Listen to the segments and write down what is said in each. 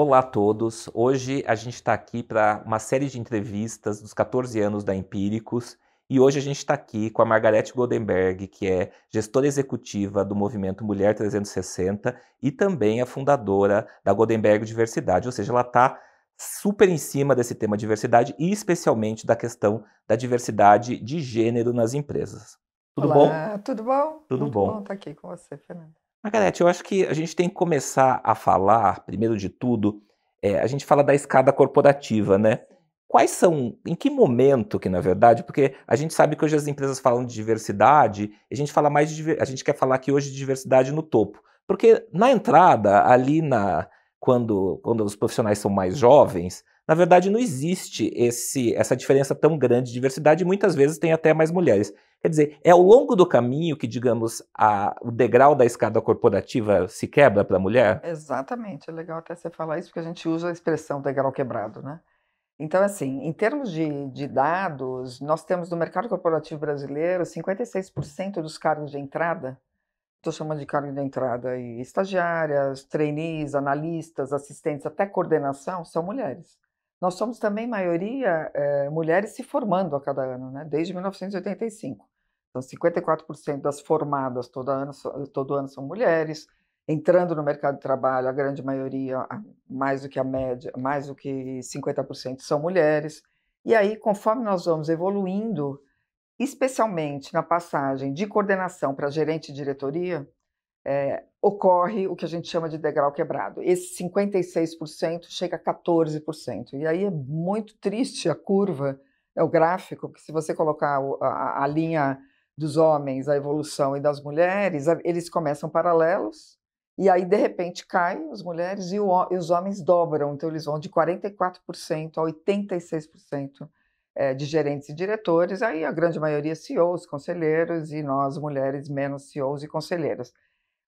Olá a todos. Hoje a gente está aqui para uma série de entrevistas dos 14 anos da Empíricos e hoje a gente está aqui com a Margarete Goldenberg, que é gestora executiva do Movimento Mulher 360 e também a fundadora da Goldenberg Diversidade, ou seja, ela está super em cima desse tema diversidade e especialmente da questão da diversidade de gênero nas empresas. Tudo bom? Olá, tudo bom? Tudo Muito bom bom. estar aqui com você, Fernanda. Margarete, eu acho que a gente tem que começar a falar, primeiro de tudo, a gente fala da escada corporativa, né? Quais são, em que momento que, na verdade, porque a gente sabe que hoje as empresas falam de diversidade, a gente fala mais de, a gente quer falar aqui hoje de diversidade no topo, porque na entrada, quando os profissionais são mais jovens, na verdade não existe essa diferença tão grande de diversidade e muitas vezes tem até mais mulheres. Quer dizer, é ao longo do caminho que, digamos, o degrau da escada corporativa se quebra para a mulher? Exatamente, é legal até você falar isso, porque a gente usa a expressão degrau quebrado, né? Então, assim, em termos de dados, nós temos no mercado corporativo brasileiro 56% dos cargos de entrada, estou chamando de cargo de entrada aí, estagiárias, trainees, analistas, assistentes, até coordenação, são mulheres. Nós somos também maioria mulheres se formando a cada ano, né? Desde 1985. Então, 54% das formadas todo ano são mulheres. Entrando no mercado de trabalho, a grande maioria, mais do que a média, mais do que 50% são mulheres. E aí, conforme nós vamos evoluindo, especialmente na passagem de coordenação para gerente de diretoria, ocorre o que a gente chama de degrau quebrado. Esse 56% chega a 14%. E aí é muito triste a curva, o gráfico, porque se você colocar a linha dos homens, a evolução, e das mulheres, eles começam paralelos, e aí, de repente, caem as mulheres e os homens dobram. Então, eles vão de 44% a 86% de gerentes e diretores, aí a grande maioria CEOs, conselheiros, e nós, mulheres, menos CEOs e conselheiras.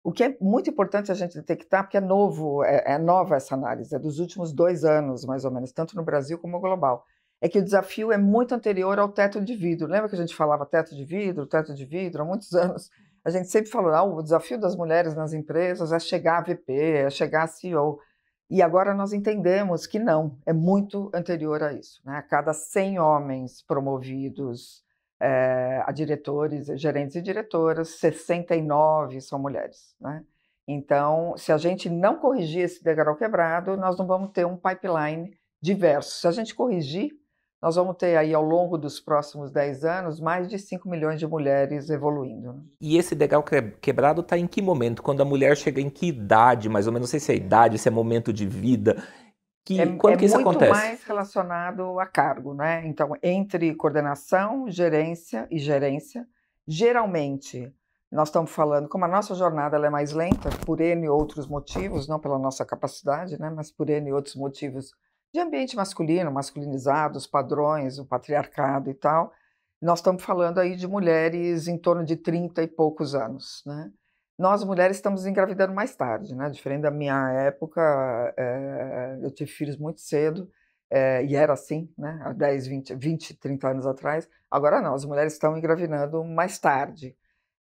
O que é muito importante a gente detectar, porque é novo, é nova essa análise, é dos últimos 2 anos, mais ou menos, tanto no Brasil como global, é que o desafio é muito anterior ao teto de vidro. Lembra que a gente falava teto de vidro, há muitos anos? A gente sempre falou, o desafio das mulheres nas empresas é chegar a VP, é chegar a CEO. E agora nós entendemos que não, é muito anterior a isso, né? A cada 100 homens promovidos a diretores, gerentes e diretoras, 69 são mulheres, né? Então, se a gente não corrigir esse degrau quebrado, nós não vamos ter um pipeline diverso. Se a gente corrigir, nós vamos ter aí, ao longo dos próximos 10 anos, mais de 5 milhões de mulheres evoluindo, né? E esse degrau quebrado está em que momento? Quando a mulher chega em que idade, mais ou menos, não sei se é idade, se é momento de vida, É quando que isso muito acontece? mais relacionado a cargo, né? Então, entre coordenação, gerência e gerência, geralmente nós estamos falando, como a nossa jornada ela é mais lenta, por N outros motivos, não pela nossa capacidade, né? Mas por N outros motivos de ambiente masculino, masculinizado, os padrões, o patriarcado e tal, nós estamos falando aí de mulheres em torno de 30 e poucos anos, né? Nós, mulheres, estamos engravidando mais tarde, né? Diferente da minha época, eu tive filhos muito cedo, e era assim, né? Há 10, 20, 30 anos atrás. Agora não, as mulheres estão engravidando mais tarde.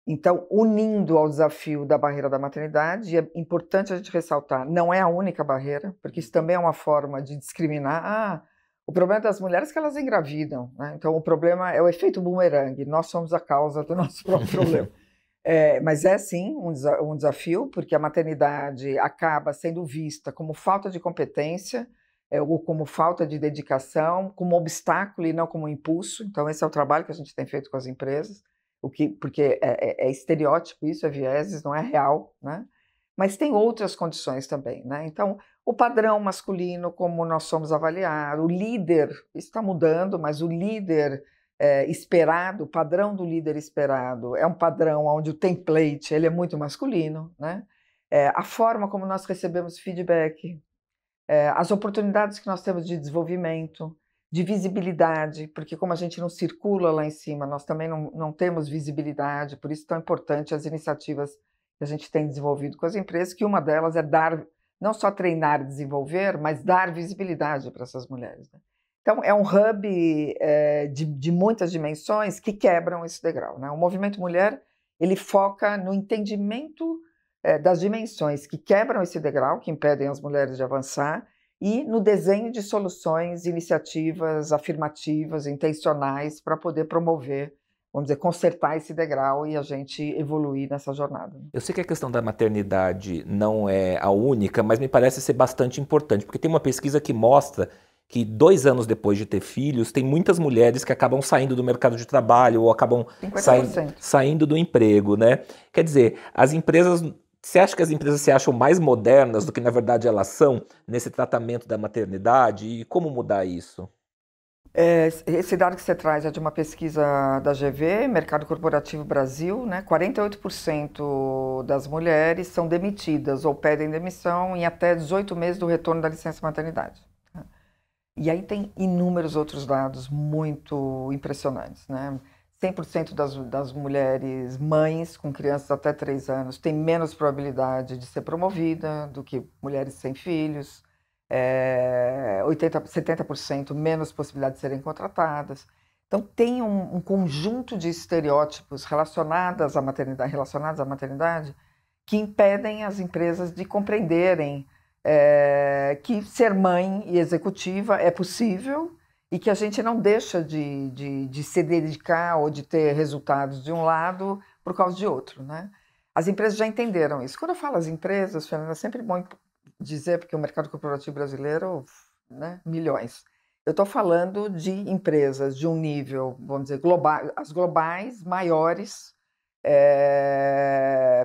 Então, unindo ao desafio da barreira da maternidade, e é importante a gente ressaltar, não é a única barreira, porque isso também é uma forma de discriminar. O problema das mulheres é que elas engravidam, né? Então, o problema é o efeito bumerangue, nós somos a causa do nosso próprio problema. Mas é sim um desafio, porque a maternidade acaba sendo vista como falta de competência, ou como falta de dedicação, como obstáculo e não como impulso. Então, esse é o trabalho que a gente tem feito com as empresas, porque é estereótipo isso, é vieses, não é real, né? Mas tem outras condições também, né? Então, o padrão masculino, como nós somos avaliados, o líder, isso está mudando, mas o líder esperado, o padrão do líder esperado é um padrão onde o template ele é muito masculino, né? A forma como nós recebemos feedback, as oportunidades que nós temos de desenvolvimento, de visibilidade, porque como a gente não circula lá em cima, nós também não temos visibilidade, por isso é tão importante as iniciativas que a gente tem desenvolvido com as empresas, que uma delas é dar, não só treinar e desenvolver, mas dar visibilidade para essas mulheres, né? Então, é um hub de muitas dimensões que quebram esse degrau, né? O movimento mulher, ele foca no entendimento das dimensões que quebram esse degrau, que impedem as mulheres de avançar, e no desenho de soluções, iniciativas afirmativas, intencionais, para poder promover, vamos dizer, consertar esse degrau e a gente evoluir nessa jornada. Eu sei que a questão da maternidade não é a única, mas me parece ser bastante importante, porque tem uma pesquisa que mostra que 2 anos depois de ter filhos, tem muitas mulheres que acabam saindo do mercado de trabalho ou acabam 50%. saindo do emprego, né? Quer dizer, as empresas. Você acha que as empresas se acham mais modernas do que na verdade elas são nesse tratamento da maternidade? E como mudar isso? Esse dado que você traz é de uma pesquisa da GV, Mercado Corporativo Brasil, né? 48% das mulheres são demitidas ou pedem demissão em até 18 meses do retorno da licença maternidade. E aí tem inúmeros outros dados muito impressionantes, né? 100% das mulheres mães com crianças até 3 anos têm menos probabilidade de ser promovida do que mulheres sem filhos, 70% menos possibilidade de serem contratadas. Então tem um conjunto de estereótipos relacionados à maternidade que impedem as empresas de compreenderem que ser mãe e executiva é possível e que a gente não deixa de se dedicar ou de ter resultados de um lado por causa de outro, né? As empresas já entenderam isso. Quando eu falo as empresas, Fernanda, é sempre bom dizer, porque o mercado corporativo brasileiro, né, milhões. Eu estou falando de empresas de um nível, vamos dizer, global, as globais maiores,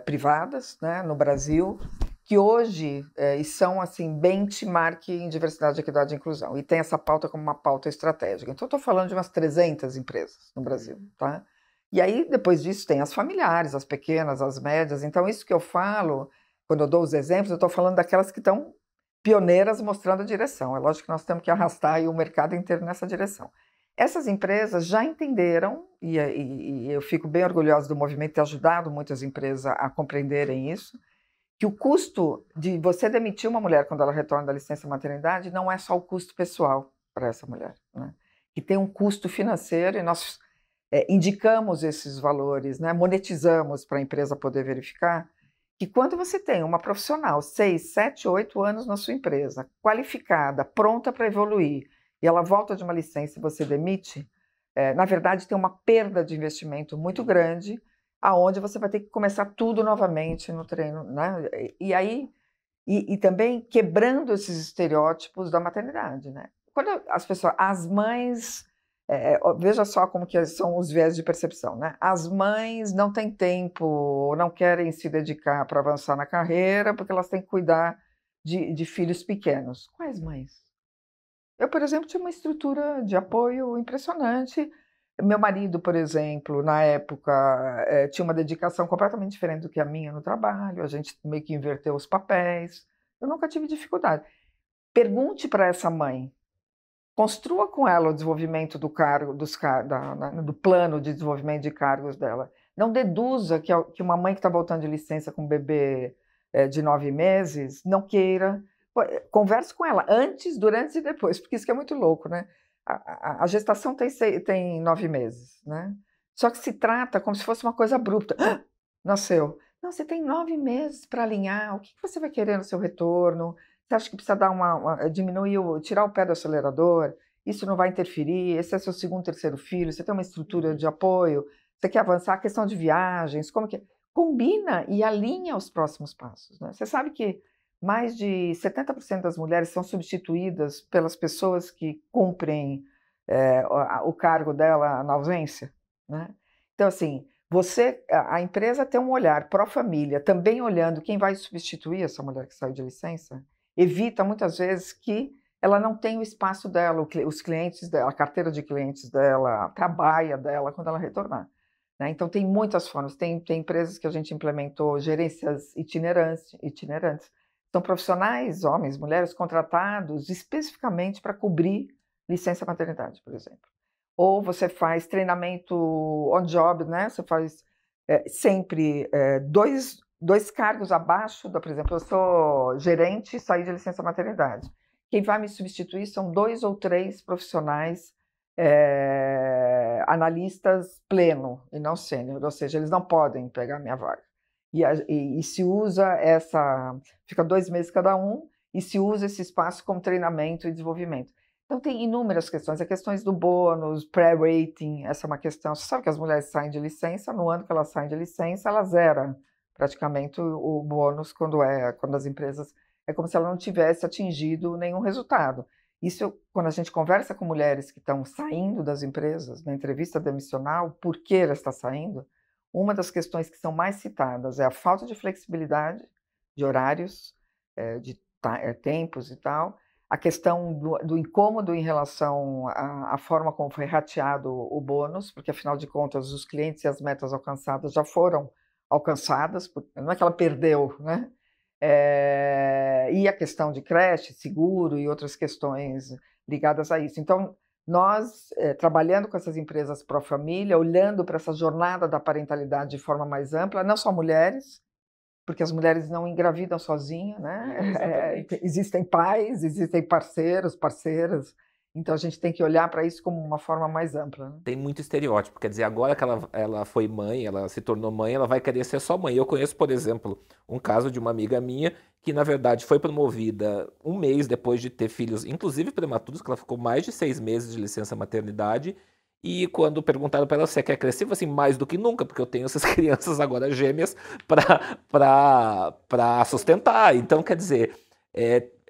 privadas, né, no Brasil, que hoje são assim, benchmark em diversidade, equidade e inclusão, e tem essa pauta como uma pauta estratégica. Então, eu estou falando de umas 300 empresas no Brasil. Tá? E aí, depois disso, tem as familiares, as pequenas, as médias. Então, isso que eu falo, quando eu dou os exemplos, eu estou falando daquelas que estão pioneiras mostrando a direção. É lógico que nós temos que arrastar aí o mercado inteiro nessa direção. Essas empresas já entenderam, e eu fico bem orgulhosa do movimento ter ajudado muitas empresas a compreenderem isso, que o custo de você demitir uma mulher quando ela retorna da licença maternidade não é só o custo pessoal para essa mulher, né? Que tem um custo financeiro e nós indicamos esses valores, né? Monetizamos para a empresa poder verificar que quando você tem uma profissional 6, 7, 8 anos na sua empresa, qualificada, pronta para evoluir, e ela volta de uma licença e você demite, na verdade tem uma perda de investimento muito grande, aonde você vai ter que começar tudo novamente no treino, né? E aí, e também quebrando esses estereótipos da maternidade, né? Quando as pessoas, as mães, veja só como que são os viés de percepção, né? As mães não têm tempo, ou não querem se dedicar para avançar na carreira, porque elas têm que cuidar de filhos pequenos. Quais mães? Eu, por exemplo, tinha uma estrutura de apoio impressionante. Meu marido, por exemplo, na época, tinha uma dedicação completamente diferente do que a minha no trabalho, a gente meio que inverteu os papéis. Eu nunca tive dificuldade. Pergunte para essa mãe, construa com ela o desenvolvimento do cargo, do plano de desenvolvimento de cargos dela. Não deduza que uma mãe que está voltando de licença com um bebê de 9 meses não queira. Converse com ela antes, durante e depois, porque isso que é muito louco, né? A gestação tem 9 meses, né? Só que se trata como se fosse uma coisa abrupta. Ah, nasceu. Não, você tem 9 meses para alinhar. O que você vai querer no seu retorno? Você acha que precisa dar diminuir, tirar o pé do acelerador? Isso não vai interferir? Esse é seu segundo, terceiro filho? Você tem uma estrutura de apoio? Você quer avançar? A questão de viagens? Como que combina e alinha os próximos passos, né? Você sabe que mais de 70% das mulheres são substituídas pelas pessoas que cumprem o cargo dela na ausência, né? Então, assim, a empresa tem um olhar pró-família, também olhando quem vai substituir essa mulher que saiu de licença, evita muitas vezes que ela não tenha o espaço dela, os clientes dela, a carteira de clientes dela, a trabalha dela quando ela retornar, né? Então, tem muitas formas. Tem empresas que a gente implementou gerências itinerantes. São profissionais, homens, mulheres, contratados especificamente para cobrir licença maternidade, por exemplo. Ou você faz treinamento on-job, né? Você faz sempre dois cargos abaixo, por exemplo, eu sou gerente e saí de licença maternidade. Quem vai me substituir são 2 ou 3 profissionais analistas pleno e não sênior, ou seja, eles não podem pegar a minha vaga. E se usa fica 2 meses cada um, e se usa esse espaço como treinamento e desenvolvimento. Então tem inúmeras questões, as questões do bônus, pré-rating, essa é uma questão. Você sabe que as mulheres saem de licença, no ano que elas saem de licença, ela zera praticamente o bônus quando as empresas, é como se ela não tivesse atingido nenhum resultado. Isso, quando a gente conversa com mulheres que estão saindo das empresas, na entrevista demissional, por que ela está saindo, uma das questões que são mais citadas é a falta de flexibilidade de horários, de tempos e tal, a questão do incômodo em relação à forma como foi rateado o bônus, porque, afinal de contas, os clientes e as metas alcançadas já foram alcançadas, não é que ela perdeu, né? E a questão de creche, seguro e outras questões ligadas a isso. Então, nós, trabalhando com essas empresas pró-família, olhando para essa jornada da parentalidade de forma mais ampla, não só mulheres, porque as mulheres não engravidam sozinhas, né? Existem pais, existem parceiros, parceiras, então a gente tem que olhar para isso como uma forma mais ampla. Né? Tem muito estereótipo, quer dizer, agora que ela foi mãe, ela se tornou mãe, ela vai querer ser só mãe. Eu conheço, por exemplo, um caso de uma amiga minha que, na verdade, foi promovida um mês depois de ter filhos, inclusive prematuros, que ela ficou mais de 6 meses de licença maternidade, e quando perguntaram para ela se quer crescer, eu falei assim, mais do que nunca, porque eu tenho essas crianças agora gêmeas para sustentar. Então, quer dizer,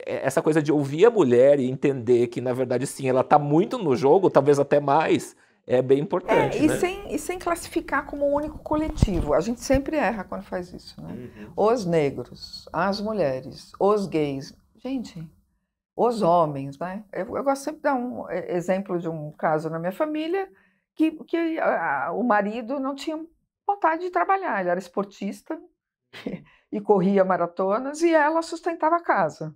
essa coisa de ouvir a mulher e entender que, na verdade, sim, ela está muito no jogo, talvez até mais, é bem importante, né? Sem classificar como um único coletivo. A gente sempre erra quando faz isso, né? Os negros, as mulheres, os gays. Gente, os homens, né? Eu gosto sempre de dar um exemplo de um caso na minha família que o marido não tinha vontade de trabalhar, ele era esportista e corria maratonas e ela sustentava a casa.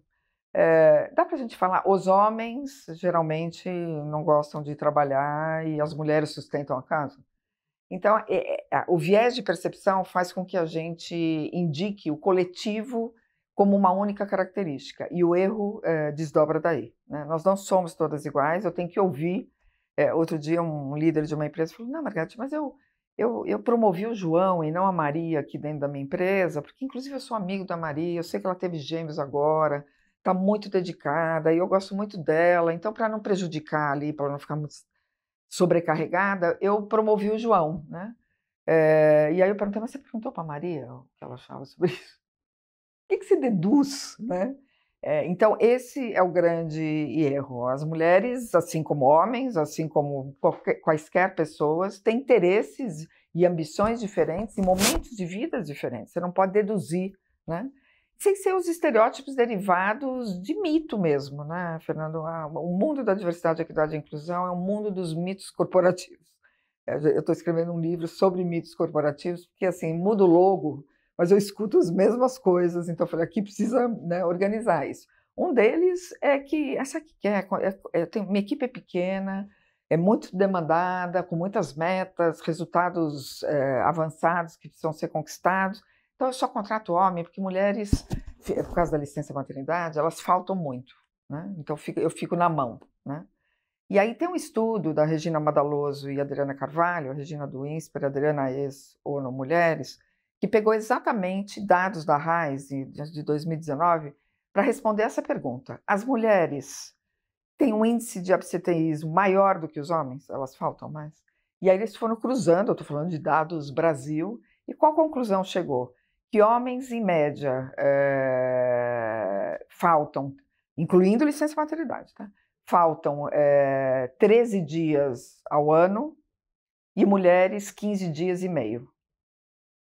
Dá para a gente falar, os homens geralmente não gostam de trabalhar e as mulheres sustentam a casa? Então, o viés de percepção faz com que a gente indique o coletivo como uma única característica, e o erro desdobra daí. Né? Nós não somos todas iguais, eu tenho que ouvir. Outro dia, um líder de uma empresa falou, não, Margarete, mas eu promovi o João e não a Maria aqui dentro da minha empresa, porque, inclusive, eu sou amigo da Maria, eu sei que ela teve gêmeos agora, está muito dedicada, e eu gosto muito dela, então, para não prejudicar ali, para não ficar muito sobrecarregada, eu promovi o João, né? E aí eu perguntei, mas você perguntou para a Maria o que ela achava sobre isso? O que se deduz, né? Então, esse é o grande erro. As mulheres, assim como homens, assim como quaisquer pessoas, têm interesses e ambições diferentes, e momentos de vida diferentes. Você não pode deduzir, né? Sem ser os estereótipos derivados de mito mesmo, né, Fernando? O mundo da diversidade, equidade e inclusão é um mundo dos mitos corporativos. Eu estou escrevendo um livro sobre mitos corporativos, porque, assim, muda o logo, mas eu escuto as mesmas coisas, então eu falei, aqui precisa, né, organizar isso. Um deles é que, essa que minha equipe é pequena, é muito demandada, com muitas metas, resultados avançados que precisam ser conquistados, então eu só contrato homem, porque mulheres, por causa da licença maternidade, elas faltam muito, né? Então eu fico na mão, né? E aí tem um estudo da Regina Madaloso e Adriana Carvalho, a Regina do INSPER, a Adriana ex-ONU Mulheres, que pegou exatamente dados da RAIS de 2019 para responder essa pergunta. As mulheres têm um índice de absenteísmo maior do que os homens? Elas faltam mais? E aí eles foram cruzando, eu estou falando de dados Brasil, e qual conclusão chegou? Que homens, em média, faltam, incluindo licença maternidade, tá? Faltam 13 dias ao ano e mulheres 15 dias e meio.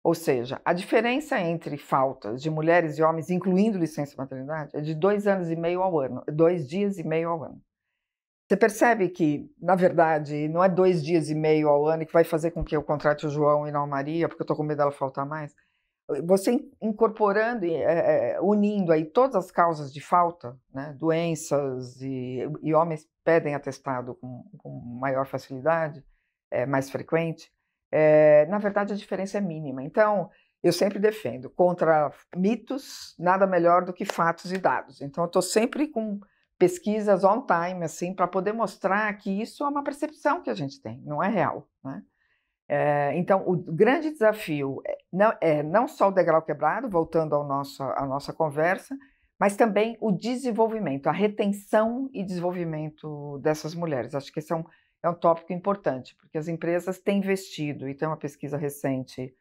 Ou seja, a diferença entre faltas de mulheres e homens, incluindo licença maternidade, é de 2 anos e meio ao ano, 2 dias e meio ao ano. Você percebe que, na verdade, não é 2 dias e meio ao ano que vai fazer com que eu contrate o João e não a Maria, porque eu estou com medo dela faltar mais. Você incorporando, unindo aí todas as causas de falta, né, doenças, e homens pedem atestado com maior facilidade, mais frequente, na verdade a diferença é mínima. Então, eu sempre defendo, contra mitos, nada melhor do que fatos e dados. Então, eu estou sempre com pesquisas on time, assim, para poder mostrar que isso é uma percepção que a gente tem, não é real, né? Então, o grande desafio não só o degrau quebrado, voltando à nossa conversa, mas também o desenvolvimento, a retenção e desenvolvimento dessas mulheres. Acho que esse é um tópico importante, porque as empresas têm investido, e tem uma pesquisa recente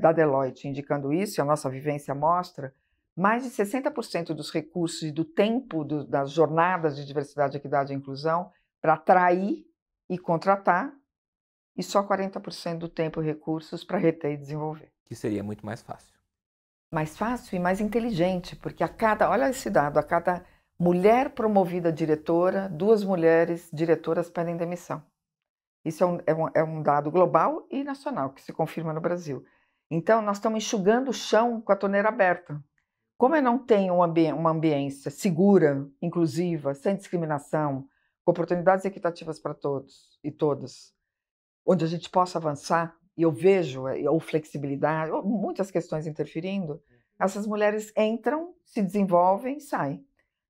da Deloitte indicando isso, e a nossa vivência mostra, mais de 60% dos recursos e do tempo das jornadas de diversidade, equidade e inclusão para atrair e contratar, e só 40% do tempo e recursos para reter e desenvolver. Que seria muito mais fácil. Mais fácil e mais inteligente, porque olha esse dado, a cada mulher promovida diretora, 2 mulheres diretoras pedem demissão. Isso é um dado global e nacional, que se confirma no Brasil. Então, nós estamos enxugando o chão com a torneira aberta. Como eu não tenho uma ambiência segura, inclusiva, sem discriminação, com oportunidades equitativas para todos e todas, onde a gente possa avançar, e eu vejo, ou flexibilidade, ou muitas questões interferindo, essas mulheres entram, se desenvolvem e saem.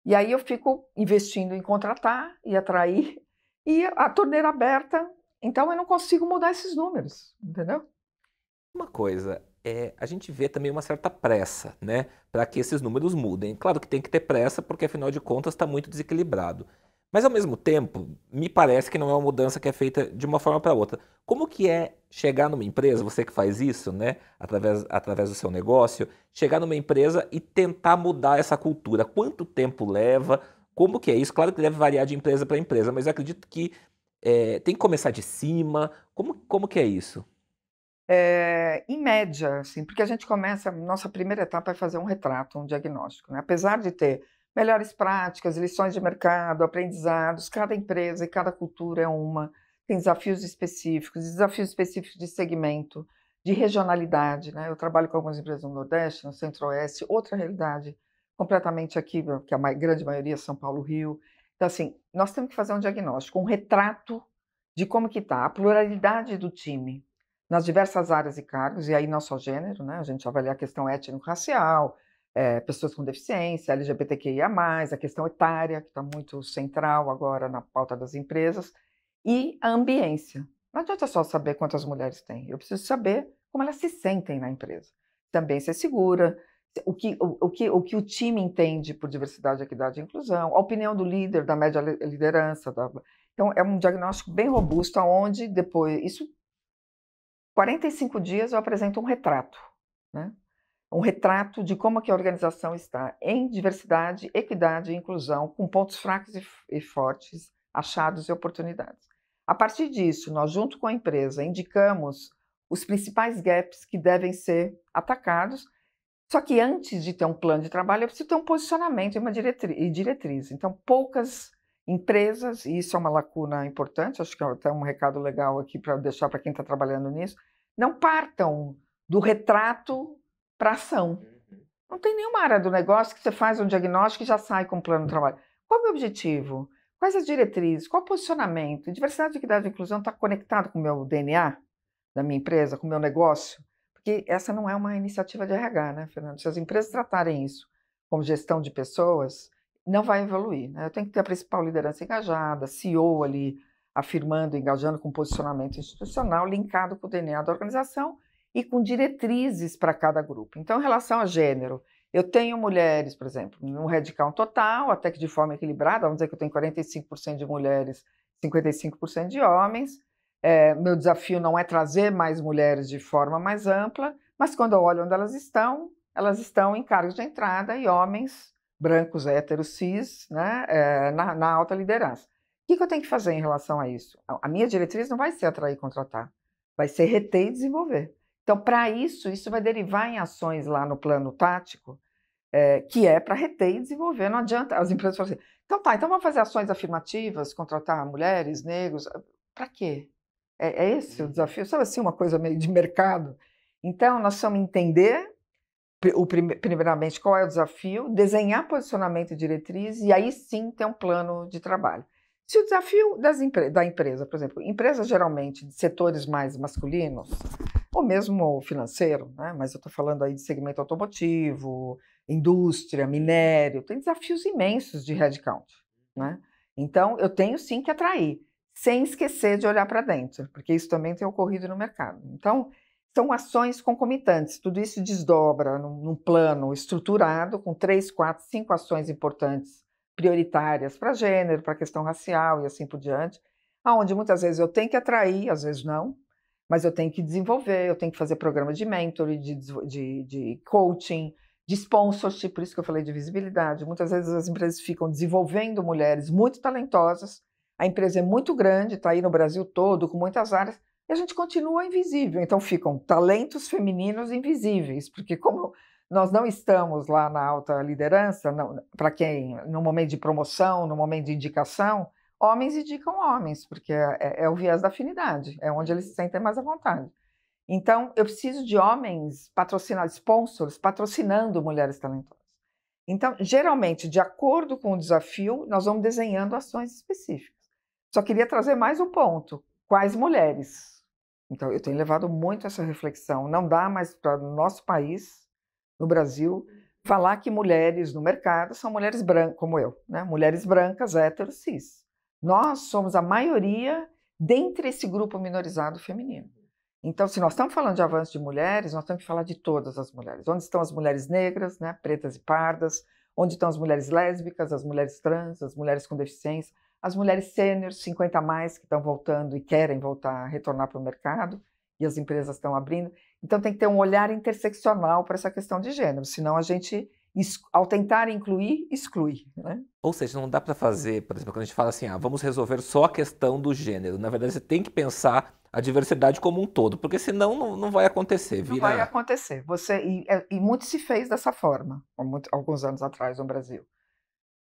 E aí eu fico investindo em contratar e atrair, e a torneira aberta, então eu não consigo mudar esses números, entendeu? Uma coisa, a gente vê também uma certa pressa, né, para que esses números mudem. Claro que tem que ter pressa, porque afinal de contas está muito desequilibrado. Mas ao mesmo tempo, me parece que não é uma mudança que é feita de uma forma para outra. Como que é chegar numa empresa, você que faz isso, né, através do seu negócio, chegar numa empresa e tentar mudar essa cultura? Quanto tempo leva? Como que é isso? Claro que deve variar de empresa para empresa, mas eu acredito que tem que começar de cima. Como que é isso? Em média, assim, porque a gente começa, nossa primeira etapa é fazer um retrato, um diagnóstico, né? Apesar de ter melhores práticas, lições de mercado, aprendizados, cada empresa e cada cultura é tem desafios específicos de segmento, de regionalidade, né? Eu trabalho com algumas empresas no Nordeste, no Centro-Oeste, outra realidade completamente aqui, que a grande maioria é São Paulo, Rio. Então, assim, nós temos que fazer um diagnóstico, um retrato de como que está a pluralidade do time, nas diversas áreas e cargos, e aí não só gênero, né? A gente avalia a questão étnico-racial, pessoas com deficiência, LGBTQIA+, a questão etária, que está muito central agora na pauta das empresas, e a ambiência. Não adianta só saber quantas mulheres tem, eu preciso saber como elas se sentem na empresa. Também ser segura, o que o time entende por diversidade, equidade e inclusão, a opinião do líder, da média liderança. Então, é um diagnóstico bem robusto, onde depois, 45 dias eu apresento um retrato, né? Um retrato de como que a organização está em diversidade, equidade e inclusão, com pontos fracos e fortes, achados e oportunidades. A partir disso, nós, junto com a empresa, indicamos os principais gaps que devem ser atacados, só que antes de ter um plano de trabalho, eu preciso ter um posicionamento e uma diretriz. Então, poucas empresas, e isso é uma lacuna importante, acho que é até um recado legal aqui para deixar para quem está trabalhando nisso, não partam do retrato para ação. Não tem nenhuma área do negócio que você faz um diagnóstico e já sai com um plano de trabalho. Qual é o meu objetivo? Quais as diretrizes? Qual o posicionamento? Diversidade, equidade e inclusão está conectado com o meu DNA da minha empresa, com o meu negócio? Porque essa não é uma iniciativa de RH, né, Fernando? Se as empresas tratarem isso como gestão de pessoas, não vai evoluir, né? Eu tenho que ter a principal liderança engajada, CEO ali afirmando, engajando com posicionamento institucional, linkado com o DNA da organização e com diretrizes para cada grupo. Então, em relação a gênero, eu tenho mulheres, por exemplo, no headcount total, até que de forma equilibrada, vamos dizer que eu tenho 45% de mulheres, 55% de homens. Meu desafio não é trazer mais mulheres de forma mais ampla, mas quando eu olho onde elas estão em cargos de entrada e homens brancos, héteros, cis, né, na alta liderança. O que eu tenho que fazer em relação a isso? A minha diretriz não vai ser atrair e contratar, vai ser reter e desenvolver. Então, para isso vai derivar em ações lá no plano tático, que é para reter e desenvolver. Não adianta as empresas falarem assim, então vamos fazer ações afirmativas, contratar mulheres, negros, para quê? É esse o desafio? Sabe assim, uma coisa meio de mercado? Então, nós precisamos entender, primeiramente, qual é o desafio, desenhar posicionamento e diretriz, e aí sim ter um plano de trabalho. Se o desafio da empresa, por exemplo, empresas geralmente de setores mais masculinos, ou mesmo financeiro, né? Mas eu estou falando aí de segmento automotivo, indústria, minério, tem desafios imensos de headcount, né? Então, eu tenho sim que atrair. sem esquecer de olhar para dentro, porque isso também tem ocorrido no mercado. Então, são ações concomitantes, tudo isso desdobra num plano estruturado, com 3, 4, 5 ações importantes, prioritárias para gênero, para a questão racial e assim por diante, aonde muitas vezes eu tenho que atrair, às vezes não, mas eu tenho que desenvolver, eu tenho que fazer programas de mentoring, de coaching, de sponsorship, por isso que eu falei de visibilidade. Muitas vezes as empresas ficam desenvolvendo mulheres muito talentosas, a empresa é muito grande, está aí no Brasil todo, com muitas áreas, e a gente continua invisível. Então ficam talentos femininos invisíveis, porque como nós não estamos lá na alta liderança, para quem, no momento de promoção, no momento de indicação, homens indicam homens, porque é o viés da afinidade, é onde eles se sentem mais à vontade. Então, eu preciso de homens patrocinados, sponsors, patrocinando mulheres talentosas. Então, geralmente, de acordo com o desafio, nós vamos desenhando ações específicas. Só queria trazer mais um ponto: quais mulheres? Então, eu tenho levado muito essa reflexão. Não dá mais para o nosso país, no Brasil, falar que mulheres no mercado são mulheres brancas, como eu, né? Mulheres brancas, héteros, cis. Nós somos a maioria dentre esse grupo minorizado feminino. Então, se nós estamos falando de avanço de mulheres, nós temos que falar de todas as mulheres. Onde estão as mulheres negras, né, pretas e pardas? Onde estão as mulheres lésbicas, as mulheres trans, as mulheres com deficiência, as mulheres sêniores, 50 a mais, que estão voltando e querem voltar, retornar para o mercado, e as empresas estão abrindo. Então, tem que ter um olhar interseccional para essa questão de gênero, senão a gente, ao tentar incluir, exclui, né? Ou seja, não dá para fazer, por exemplo, quando a gente fala assim, vamos resolver só a questão do gênero. Na verdade, você tem que pensar a diversidade como um todo, porque senão não vai acontecer. Não vai acontecer. E muito se fez dessa forma, alguns anos atrás no Brasil.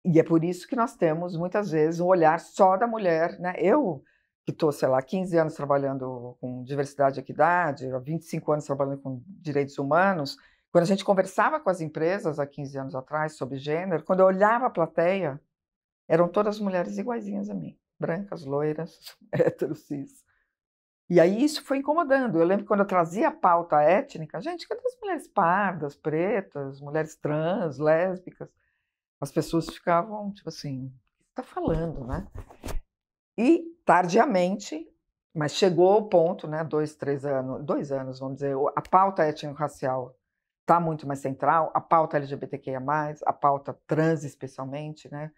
E é por isso que nós temos, muitas vezes, um olhar só da mulher, né? Eu, que estou, sei lá, 15 anos trabalhando com diversidade e equidade, há 25 anos trabalhando com direitos humanos, quando a gente conversava com as empresas há 15 anos atrás sobre gênero, quando eu olhava a plateia, eram todas mulheres iguaizinhas a mim, brancas, loiras, héteros, cis. E aí isso foi incomodando. Eu lembro quando eu trazia a pauta étnica, gente, cadê as mulheres pardas, pretas, mulheres trans, lésbicas? As pessoas ficavam, tipo assim, o que você está falando, né? E, tardiamente, mas chegou ao ponto, né, 2 anos, vamos dizer, a pauta étnico-racial está muito mais central, a pauta LGBTQIA+, a pauta trans especialmente, né,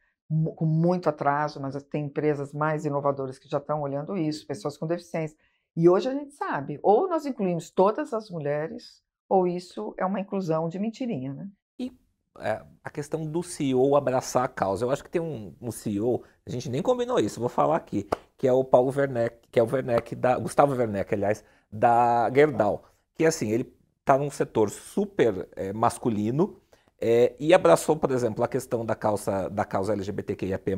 com muito atraso, mas tem empresas mais inovadoras que já estão olhando isso, pessoas com deficiência. E hoje a gente sabe, ou nós incluímos todas as mulheres, ou isso é uma inclusão de mentirinha, né? E a questão do CEO abraçar a causa. Eu acho que tem um CEO, a gente nem combinou isso, vou falar aqui, que é o Paulo Werneck, que é o Werneck, Gustavo Werneck, aliás, da Gerdau, que assim, ele está num setor super masculino, e abraçou, por exemplo, a questão da causa LGBTQIAP+,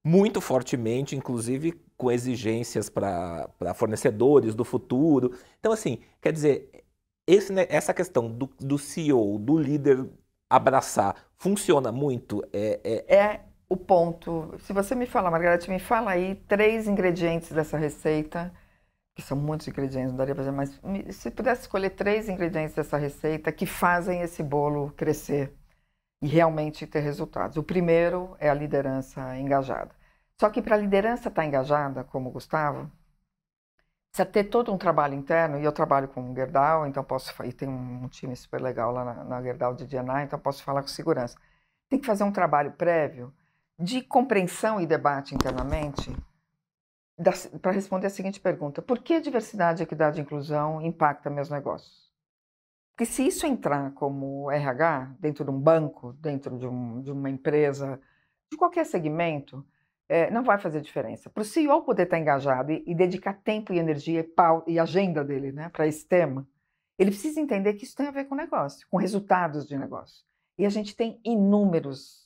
muito fortemente, inclusive com exigências para fornecedores do futuro. Então, assim, quer dizer, essa questão do CEO, do líder abraçar, funciona muito? É o ponto. Se você me falar, Margarete, me fala aí 3 ingredientes dessa receita, que são muitos ingredientes, não daria para fazer, mas se pudesse escolher 3 ingredientes dessa receita que fazem esse bolo crescer e realmente ter resultados. O primeiro é a liderança engajada. Só que para a liderança estar engajada, como o Gustavo, precisa ter todo um trabalho interno, e eu trabalho com o Gerdau, então e tem um time super legal lá na Gerdau de D&I, então posso falar com segurança. Tem que fazer um trabalho prévio de compreensão e debate internamente para responder a seguinte pergunta: por que diversidade, equidade e inclusão impacta meus negócios? Porque se isso entrar como RH, dentro de um banco, dentro de uma empresa, de qualquer segmento, não vai fazer diferença. Para o CEO poder estar engajado e dedicar tempo e energia e agenda dele, né, para esse tema, ele precisa entender que isso tem a ver com negócio, com resultados de negócio. E a gente tem inúmeras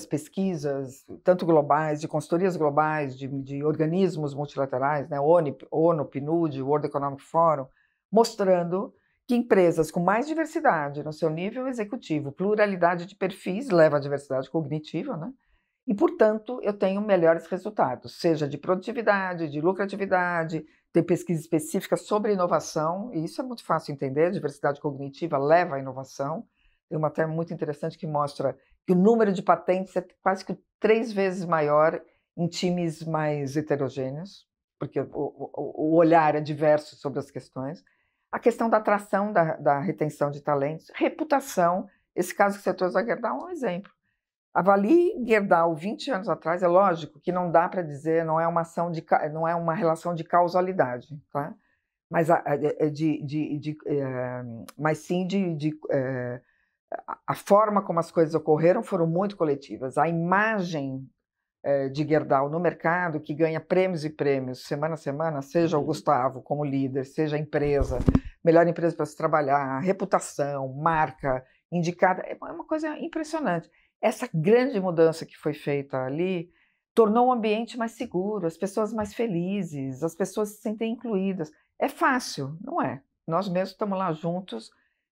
pesquisas, tanto globais, de consultorias globais, de organismos multilaterais, né, ONU, PNUD, World Economic Forum, mostrando que empresas com mais diversidade no seu nível executivo, pluralidade de perfis leva à diversidade cognitiva, né? E, portanto, eu tenho melhores resultados, seja de produtividade, de lucratividade, tem pesquisa específica sobre inovação, e isso é muito fácil entender, a diversidade cognitiva leva à inovação. Tem uma termo muito interessante que mostra que o número de patentes é quase que 3 vezes maior em times mais heterogêneos, porque o olhar é diverso sobre as questões. A questão da atração, da retenção de talentos, reputação. Esse caso que você trouxe da Gerdau é um exemplo. Avalie Gerdau 20 anos atrás, é lógico que não dá para dizer, não é uma relação de causalidade, tá? Mas, mas sim a forma como as coisas ocorreram foram muito coletivas. A imagem de Gerdau no mercado, que ganha prêmios e prêmios semana a semana, seja o Gustavo como líder, seja a empresa, melhor empresa para se trabalhar, reputação, marca, indicada, é uma coisa impressionante. Essa grande mudança que foi feita ali tornou o ambiente mais seguro, as pessoas mais felizes, as pessoas se sentem incluídas. É fácil, não é? Nós mesmos estamos lá juntos,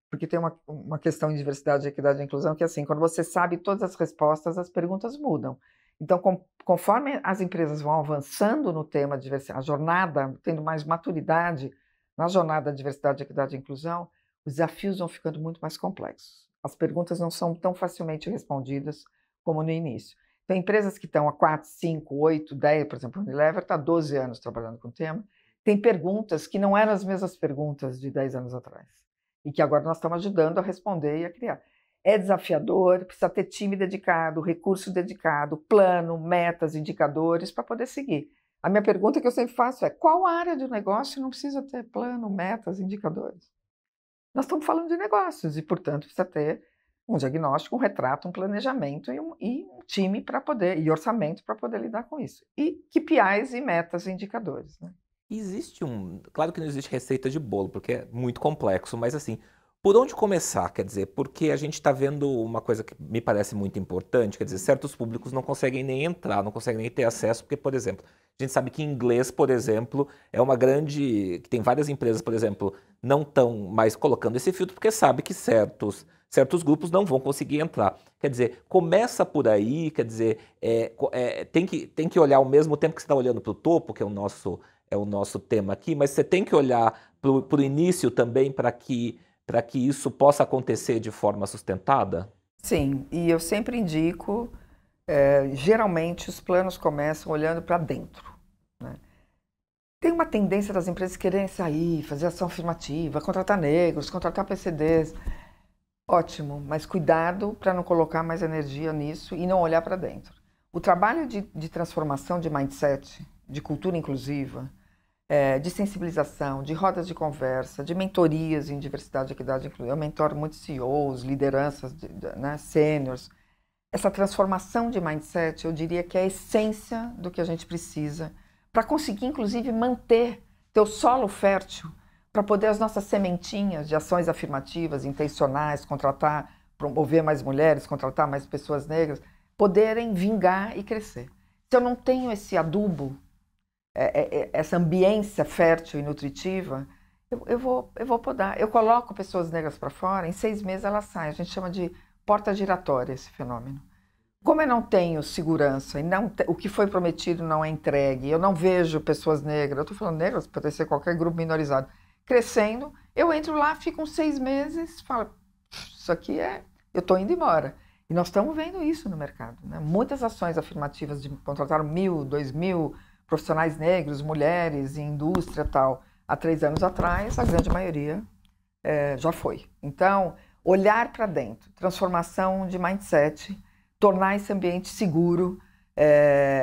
porque tem uma questão em diversidade, equidade e inclusão, que é assim, quando você sabe todas as respostas, as perguntas mudam. Então, conforme as empresas vão avançando no tema de diversidade, a jornada, tendo mais maturidade na jornada de diversidade, equidade e inclusão, os desafios vão ficando muito mais complexos. As perguntas não são tão facilmente respondidas como no início. Então, empresas que estão há 4, 5, 8, 10, por exemplo, a Unilever está há 12 anos trabalhando com o tema, tem perguntas que não eram as mesmas perguntas de 10 anos atrás, e que agora nós estamos ajudando a responder e a criar. É desafiador, precisa ter time dedicado, recurso dedicado, plano, metas, indicadores para poder seguir. A minha pergunta que eu sempre faço é: qual área de negócio não precisa ter plano, metas, indicadores? Nós estamos falando de negócios e, portanto, precisa ter um diagnóstico, um retrato, um planejamento e um time para poder, e orçamento para poder lidar com isso. E KPIs e metas e indicadores, né? Existe claro que não existe receita de bolo, porque é muito complexo, mas assim, por onde começar, quer dizer, porque a gente está vendo uma coisa que me parece muito importante, quer dizer, certos públicos não conseguem nem entrar, não conseguem nem ter acesso, porque, por exemplo, a gente sabe que inglês, por exemplo, é uma grande, que tem várias empresas, por exemplo, não estão mais colocando esse filtro, porque sabe que certos grupos não vão conseguir entrar. Quer dizer, começa por aí, quer dizer, tem que olhar ao mesmo tempo que você está olhando para o topo, que é o nosso tema aqui, mas você tem que olhar para o início também para que isso possa acontecer de forma sustentada? Sim, e eu sempre indico, geralmente os planos começam olhando para dentro, né? Tem uma tendência das empresas quererem sair, fazer ação afirmativa, contratar negros, contratar PCDs. Ótimo, mas cuidado para não colocar mais energia nisso e não olhar para dentro. O trabalho de transformação de mindset, de cultura inclusiva, de sensibilização, de rodas de conversa, de mentorias em diversidade, equidade e inclusão. Eu mentoro muitos CEOs, lideranças, né, sêniors. Essa transformação de mindset, eu diria que é a essência do que a gente precisa para conseguir, inclusive, manter teu solo fértil, para poder as nossas sementinhas de ações afirmativas, intencionais, contratar, promover mais mulheres, contratar mais pessoas negras, poderem vingar e crescer. Se eu não tenho esse adubo, essa ambiência fértil e nutritiva, eu vou podar. Eu coloco pessoas negras para fora, em 6 meses elas saem. A gente chama de porta giratória esse fenômeno. Como eu não tenho segurança e o que foi prometido não é entregue, eu não vejo pessoas negras, eu estou falando negras, pode ser qualquer grupo minorizado, crescendo, eu entro lá, fico uns 6 meses, falo, isso aqui eu estou indo embora. E nós estamos vendo isso no mercado, né? Muitas ações afirmativas de contratar 1.000, 2.000 profissionais negros, mulheres, em indústria e tal, há 3 anos atrás, a grande maioria já foi. Então, olhar para dentro, transformação de mindset, tornar esse ambiente seguro,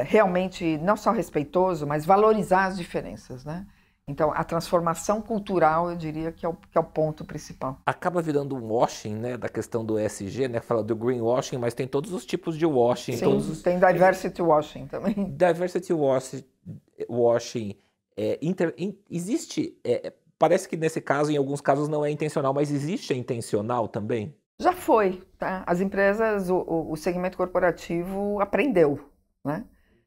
realmente não só respeitoso, mas valorizar as diferenças, né? Então, a transformação cultural, eu diria que é o ponto principal. Acaba virando um washing, né, da questão do ESG, né, fala do greenwashing, mas tem todos os tipos de washing. Sim, tem diversity washing também. Diversity washing existe, parece que nesse caso, em alguns casos não é intencional, mas existe intencional também? Já foi, tá? As empresas, o segmento corporativo aprendeu, né?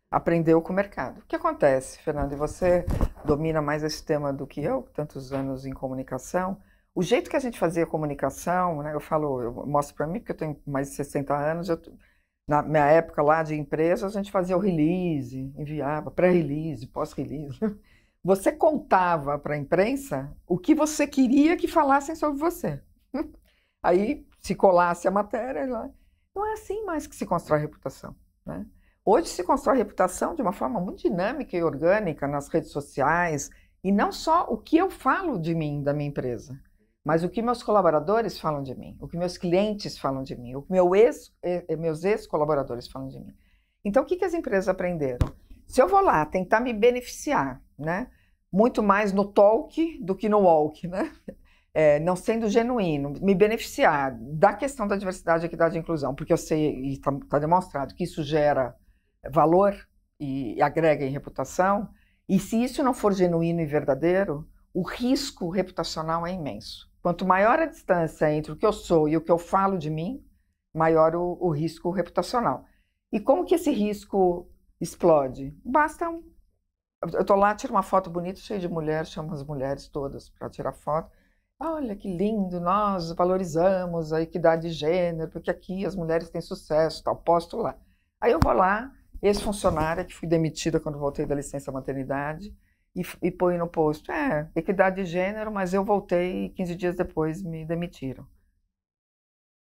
Aprendeu com o mercado. O que acontece, Fernando, e você domina mais esse tema do que eu, tantos anos em comunicação, o jeito que a gente fazia comunicação, né, eu mostro para mim, porque eu tenho mais de 60 anos, na minha época lá de empresa, a gente fazia o release, enviava, pré-release, pós-release. Você contava para a imprensa o que você queria que falassem sobre você. Aí, se colasse a matéria, não é assim mais que se constrói reputação, né? Hoje se constrói reputação de uma forma muito dinâmica e orgânica nas redes sociais, e não só o que eu falo de mim, da minha empresa, mas o que meus colaboradores falam de mim, o que meus clientes falam de mim, o que meus ex-colaboradores falam de mim. Então, o que as empresas aprenderam? Se eu vou lá tentar me beneficiar, né, muito mais no talk do que no walk, né? Não sendo genuíno, me beneficiar da questão da diversidade, equidade e inclusão, porque eu sei, e está demonstrado, que isso gera valor e agrega em reputação, e se isso não for genuíno e verdadeiro, o risco reputacional é imenso. Quanto maior a distância entre o que eu sou e o que eu falo de mim, maior o risco reputacional. E como que esse risco explode? Basta eu estou lá, tiro uma foto bonita, cheia de mulheres, chamo as mulheres todas para tirar foto. Olha que lindo, nós valorizamos a equidade de gênero, porque aqui as mulheres têm sucesso, tal, posto lá. Aí eu vou lá, ex-funcionária, que fui demitida quando voltei da licença maternidade, e põe no posto, equidade de gênero, mas eu voltei e 15 dias depois me demitiram.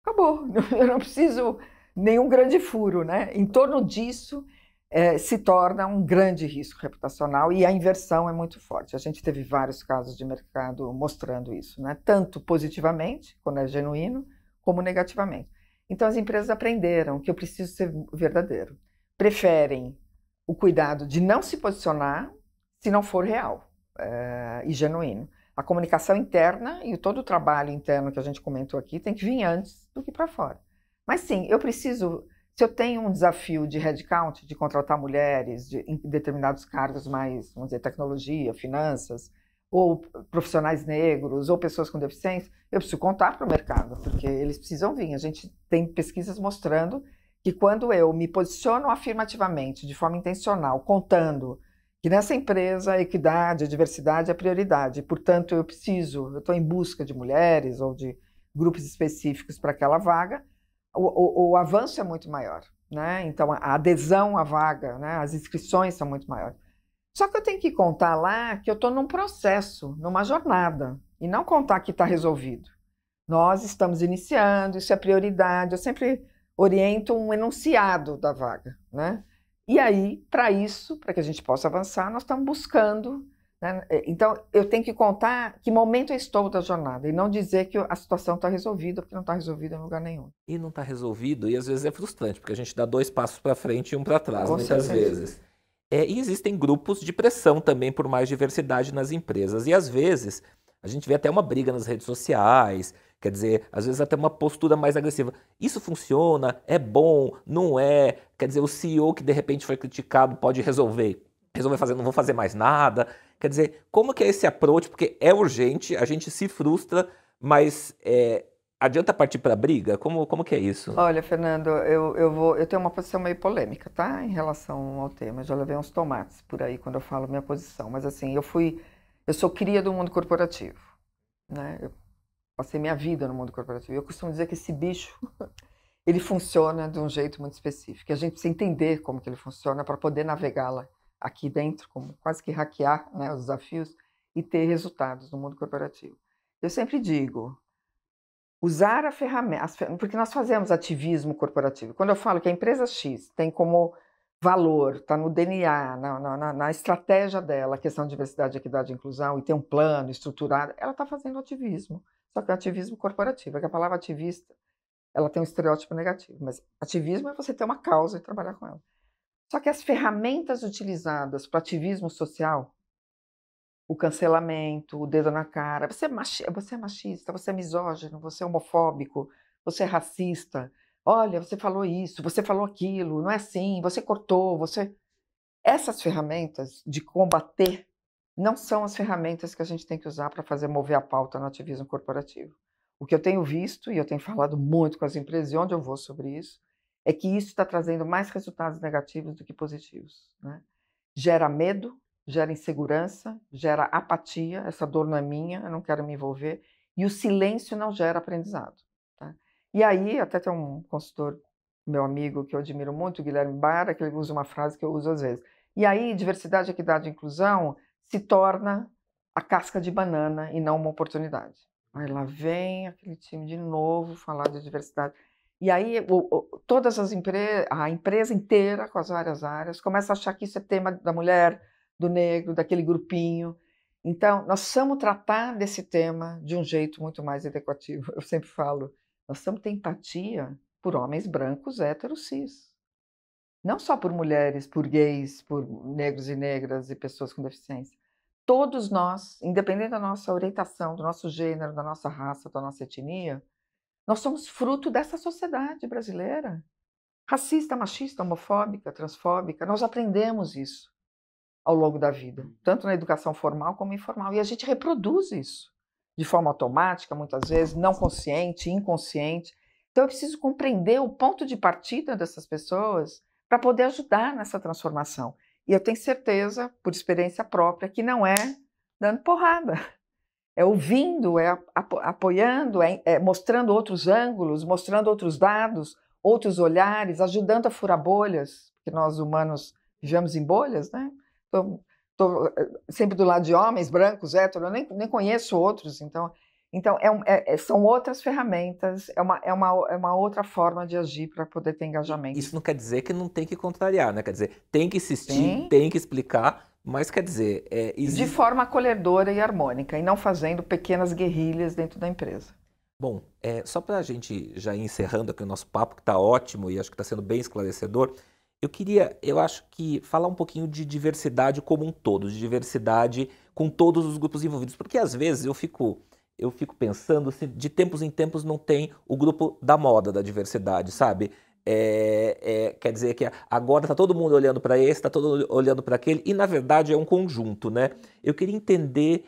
Acabou, eu não preciso nenhum grande furo, né? Em torno disso, se torna um grande risco reputacional e a inversão é muito forte. A gente teve vários casos de mercado mostrando isso, né? Tanto positivamente, quando é genuíno, como negativamente. Então, as empresas aprenderam que eu preciso ser verdadeiro. Preferem o cuidado de não se posicionar se não for real e genuíno. A comunicação interna e todo o trabalho interno que a gente comentou aqui tem que vir antes do que para fora. Mas sim, eu preciso... Se eu tenho um desafio de headcount, de contratar mulheres em determinados cargos mais, vamos dizer, tecnologia, finanças, ou profissionais negros, ou pessoas com deficiência, eu preciso contar para o mercado, porque eles precisam vir. A gente tem pesquisas mostrando que quando eu me posiciono afirmativamente, de forma intencional, contando que nessa empresa a equidade, a diversidade é a prioridade, portanto eu estou em busca de mulheres ou de grupos específicos para aquela vaga, o avanço é muito maior, né? Então, a adesão à vaga, né? As inscrições são muito maiores. Só que eu tenho que contar lá que eu estou num processo, numa jornada, e não contar que está resolvido. Nós estamos iniciando, isso é prioridade. Eu sempre oriento um enunciado da vaga, né? E aí, para isso, para que a gente possa avançar, nós estamos buscando, né? Então, eu tenho que contar que momento eu estou da jornada e não dizer que a situação está resolvida, porque não está resolvida em lugar nenhum. E não está resolvido, e às vezes é frustrante, porque a gente dá 2 passos para frente e um para trás, Com muitas certeza. vezes. E existem grupos de pressão também por mais diversidade nas empresas. E às vezes a gente vê até uma briga nas redes sociais, quer dizer, às vezes até uma postura mais agressiva. Isso funciona? É bom? Não é? Quer dizer, o CEO que de repente foi criticado pode resolver fazer, não vou fazer mais nada. Quer dizer, como que é esse approach? Porque é urgente, a gente se frustra, mas adianta partir para a briga? Como que é isso? Olha, Fernando, eu tenho uma posição meio polêmica, tá? Em relação ao tema. Eu já levei uns tomates por aí quando eu falo minha posição. Mas assim, eu sou cria do mundo corporativo, né? Eu passei minha vida no mundo corporativo. Eu costumo dizer que esse bicho, ele funciona de um jeito muito específico. A gente precisa entender como que ele funciona para poder navegá-la aqui dentro, como quase que hackear, né, os desafios e ter resultados no mundo corporativo. Eu sempre digo, usar a ferramenta, porque nós fazemos ativismo corporativo. Quando eu falo que a empresa X tem como valor, está no DNA, na estratégia dela, a questão de diversidade, equidade e inclusão, e tem um plano estruturado, ela está fazendo ativismo. Só que é ativismo corporativo, é que a palavra ativista, ela tem um estereótipo negativo, mas ativismo é você ter uma causa e trabalhar com ela. Só que as ferramentas utilizadas para ativismo social, o cancelamento, o dedo na cara, você é machista, você é misógino, você é homofóbico, você é racista, olha, você falou isso, você falou aquilo, não é assim, você cortou, você... Essas ferramentas de combater não são as ferramentas que a gente tem que usar para fazer mover a pauta no ativismo corporativo. O que eu tenho visto, e eu tenho falado muito com as empresas, e onde eu vou sobre isso, é que isso está trazendo mais resultados negativos do que positivos, né? Gera medo, gera insegurança, gera apatia, essa dor não é minha, eu não quero me envolver, e o silêncio não gera aprendizado, tá? E aí, até tem um consultor, meu amigo, que eu admiro muito, o Guilherme Barra, que ele usa uma frase que eu uso às vezes. E aí, diversidade, equidade e inclusão se torna a casca de banana e não uma oportunidade. Aí lá vem aquele time de novo falar de diversidade. E aí todas as a empresa inteira, com as várias áreas, começa a achar que isso é tema da mulher, do negro, daquele grupinho. Então, nós precisamos tratar desse tema de um jeito muito mais adequativo. Eu sempre falo, nós precisamos ter empatia por homens brancos, héteros, cis. Não só por mulheres, por gays, por negros e negras e pessoas com deficiência. Todos nós, independente da nossa orientação, do nosso gênero, da nossa raça, da nossa etnia, nós somos fruto dessa sociedade brasileira. Racista, machista, homofóbica, transfóbica. Nós aprendemos isso ao longo da vida, tanto na educação formal como informal. E a gente reproduz isso de forma automática, muitas vezes, não consciente, inconsciente. Então eu preciso compreender o ponto de partida dessas pessoas para poder ajudar nessa transformação. E eu tenho certeza, por experiência própria, que não é dando porrada. É ouvindo, é apoiando, é mostrando outros ângulos, mostrando outros dados, outros olhares, ajudando a furar bolhas, porque nós humanos vivemos em bolhas, né? Estou sempre do lado de homens, brancos, héteros, eu nem conheço outros, então são outras ferramentas, é uma outra forma de agir para poder ter engajamento. Isso não quer dizer que não tem que contrariar, né? Quer dizer, tem que insistir, Sim. tem que explicar, mas quer dizer... De forma acolhedora e harmônica, e não fazendo pequenas guerrilhas dentro da empresa. Bom, só para a gente já ir encerrando aqui o nosso papo, que está ótimo e acho que está sendo bem esclarecedor, eu acho que falar um pouquinho de diversidade como um todo, de diversidade com todos os grupos envolvidos, porque às vezes eu fico pensando se de tempos em tempos não tem o grupo da moda da diversidade, sabe? Quer dizer que agora está todo mundo olhando para esse, está todo mundo olhando para aquele, e na verdade é um conjunto, né? Eu queria entender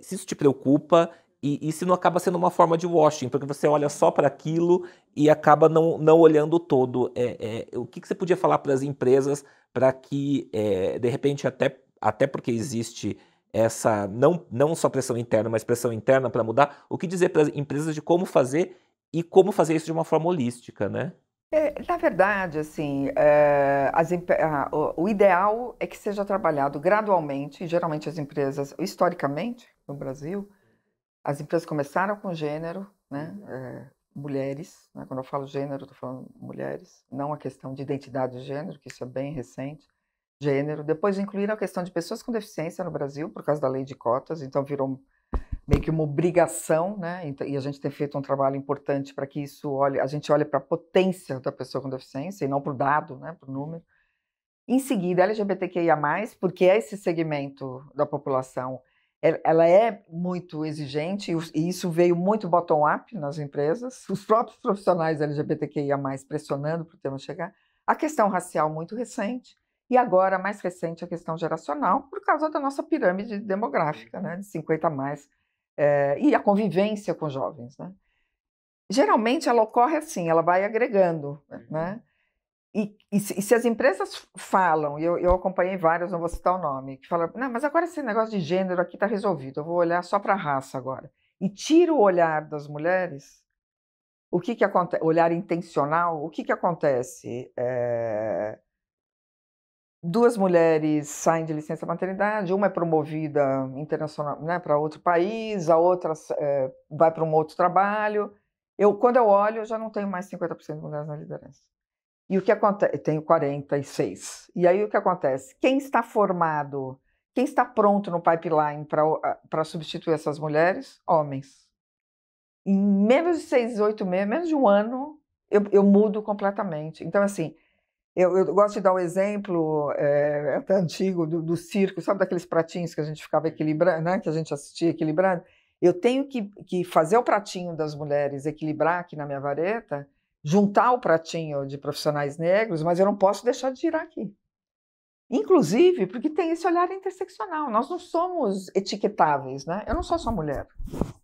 se isso te preocupa e se não acaba sendo uma forma de washing, porque você olha só para aquilo e acaba não olhando o todo. O que você podia falar para as empresas para que, de repente, até porque existe essa, não só pressão interna, mas pressão interna para mudar, o que dizer para as empresas de como fazer e como fazer isso de uma forma holística, né? Na verdade, assim, o ideal é que seja trabalhado gradualmente, geralmente as empresas, historicamente, no Brasil, as empresas começaram com gênero, né, mulheres, né, quando eu falo gênero, estou falando mulheres, não a questão de identidade de gênero, que isso é bem recente, gênero. Depois incluíram a questão de pessoas com deficiência no Brasil, por causa da lei de cotas, então virou meio que uma obrigação, né, e a gente tem feito um trabalho importante para que a gente olhe para a potência da pessoa com deficiência e não para o dado, né, para o número. Em seguida, LGBTQIA+, porque esse segmento da população ela é muito exigente, e isso veio muito bottom-up nas empresas, os próprios profissionais LGBTQIA+, pressionando para o tema chegar, a questão racial muito recente, e agora, mais recente, a questão geracional, por causa da nossa pirâmide demográfica, né, de 50 a mais, e a convivência com jovens, né. Geralmente ela ocorre assim, ela vai agregando, né. E se as empresas falam, e eu acompanhei várias, não vou citar o nome, que falam, não, mas agora esse negócio de gênero aqui está resolvido, eu vou olhar só para a raça agora. E tira o olhar das mulheres, o que acontece? Olhar intencional, o que acontece? Duas mulheres saem de licença maternidade, uma é promovida internacional, né, para outro país, a outra vai para um outro trabalho. Quando eu olho, eu já não tenho mais 50% de mulheres na liderança. E o que acontece? Tenho 46. E aí o que acontece? Quem está formado, quem está pronto no pipeline para substituir essas mulheres? Homens. Em menos de 6, 8 meses, menos de um ano, eu mudo completamente. Então, assim, eu gosto de dar um exemplo, até antigo, do circo, sabe daqueles pratinhos que a gente ficava equilibrando, né? Que a gente assistia equilibrando? Eu tenho que fazer o pratinho das mulheres equilibrar aqui na minha vareta, juntar o pratinho de profissionais negros, mas eu não posso deixar de girar aqui. Inclusive, porque tem esse olhar interseccional. Nós não somos etiquetáveis, né? Eu não sou só mulher,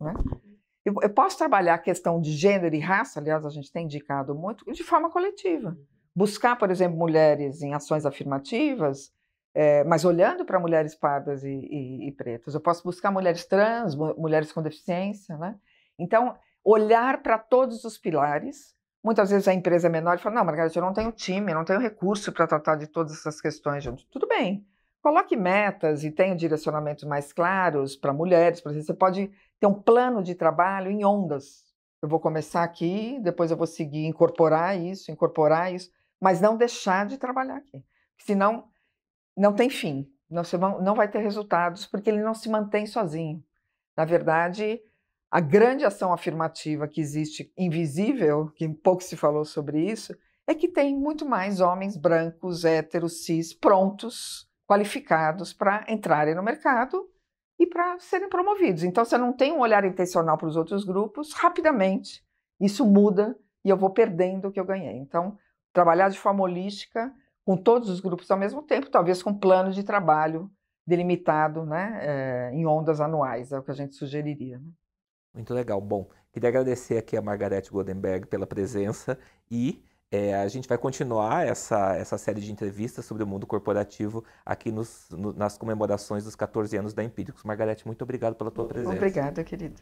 né? Eu posso trabalhar a questão de gênero e raça, aliás, a gente tem indicado muito, de forma coletiva. Buscar, por exemplo, mulheres em ações afirmativas, mas olhando para mulheres pardas e pretas. Eu posso buscar mulheres trans, mulheres com deficiência, né? Então, olhar para todos os pilares. Muitas vezes a empresa é menor e fala, não, Margarida, eu não tenho time, eu não tenho recurso para tratar de todas essas questões. Tudo bem, coloque metas e tenha direcionamentos mais claros para mulheres. Por exemplo, você pode ter um plano de trabalho em ondas. Eu vou começar aqui, depois eu vou seguir, incorporar isso, mas não deixar de trabalhar aqui. Senão, não tem fim. Você não vai ter resultados, porque ele não se mantém sozinho. Na verdade, a grande ação afirmativa que existe, invisível, que pouco se falou sobre isso, é que tem muito mais homens brancos, héteros, cis, prontos, qualificados para entrarem no mercado e para serem promovidos. Então, se eu não tenho um olhar intencional para os outros grupos, rapidamente isso muda e eu vou perdendo o que eu ganhei. Então, trabalhar de forma holística com todos os grupos ao mesmo tempo, talvez com plano de trabalho delimitado, né, em ondas anuais, é o que a gente sugeriria. Né? Muito legal. Bom, queria agradecer aqui a Margarete Goldenberg pela presença e a gente vai continuar essa série de entrevistas sobre o mundo corporativo aqui nas comemorações dos 14 anos da Empíricos. Margarete, muito obrigado pela tua presença. Obrigada, querido.